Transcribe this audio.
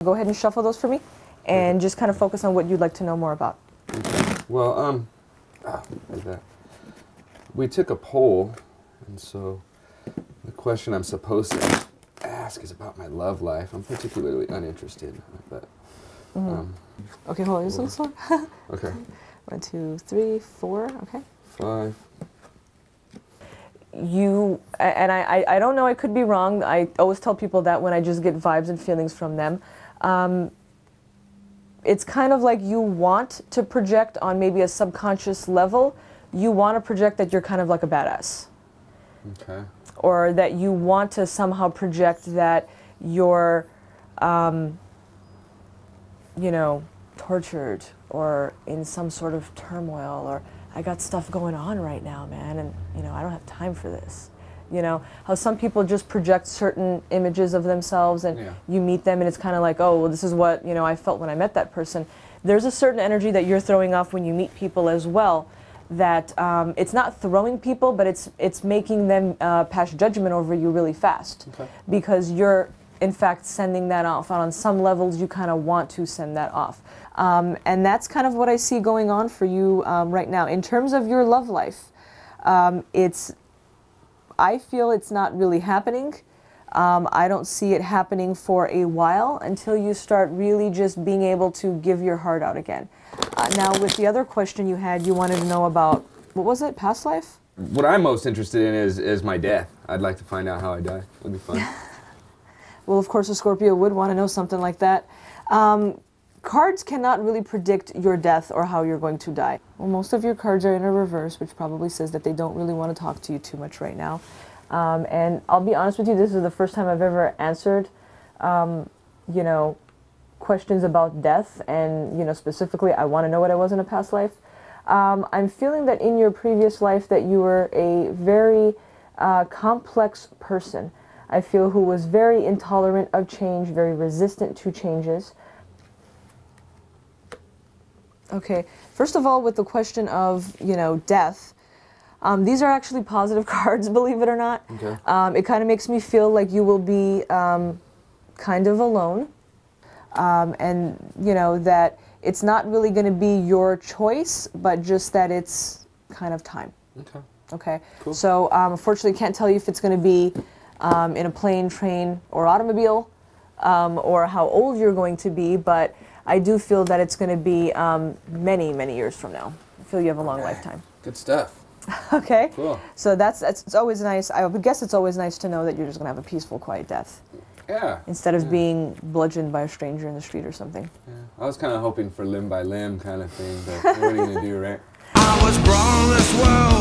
Go ahead and shuffle those for me, and just kind of focus on what you'd like to know more about. Okay. Well, like that. We took a poll, and so the question I'm supposed to ask is about my love life. I'm particularly uninterested, but. Okay, hold on, just a little slower. Okay. 1, 2, 3, 4. Okay. 5. I don't know, I could be wrong. I always tell people that when I just get vibes and feelings from them. It's kind of like you want to project on maybe a subconscious level. You want to project that you're kind of like a badass. Okay. Or that you want to somehow project that you're, you know, tortured or in some sort of turmoil, or I got stuff going on right now, man, and, you know, I don't have time for this. You know, how some people just project certain images of themselves, and you meet them and it's kind of like, oh, well, this is what, you know, I felt when I met that person. There's a certain energy that you're throwing off when you meet people as well, that it's not throwing people, but it's making them pass judgment over you really fast. Okay. Because you're, in fact, sending that off. And on some levels, you kind of want to send that off. And that's kind of what I see going on for you right now. In terms of your love life, I feel it's not really happening. I don't see it happening for a while until you start really just being able to give your heart out again. Now, with the other question you had, you wanted to know about, what was it, past life? What I'm most interested in is my death. I'd like to find out how I die. It'd be fun. Well, of course, a Scorpio would want to know something like that. Cards cannot really predict your death or how you're going to die. Well, most of your cards are in a reverse, which probably says that they don't really want to talk to you too much right now. And I'll be honest with you, this is the first time I've ever answered, you know, questions about death, and, you know, specifically, I want to know what I was in a past life. I'm feeling that in your previous life that you were a very complex person. I feel who was very intolerant of change, very resistant to changes. Okay, first of all, with the question of, you know, death, these are actually positive cards, believe it or not. Okay. It kind of makes me feel like you will be kind of alone, and, you know, that it's not really going to be your choice, but just that it's kind of time. Okay. Okay. Cool. So, unfortunately, can't tell you if it's going to be in a plane, train, or automobile, or how old you're going to be, but I do feel that it's going to be many, many years from now. I feel you have a long lifetime. Good stuff. Okay. Cool. So it's always nice. I would guess it's always nice to know that you're just going to have a peaceful, quiet death. Yeah. Instead of being bludgeoned by a stranger in the street or something. Yeah. I was kind of hoping for limb by limb kind of thing, but what are you going to do, right? I was born in this world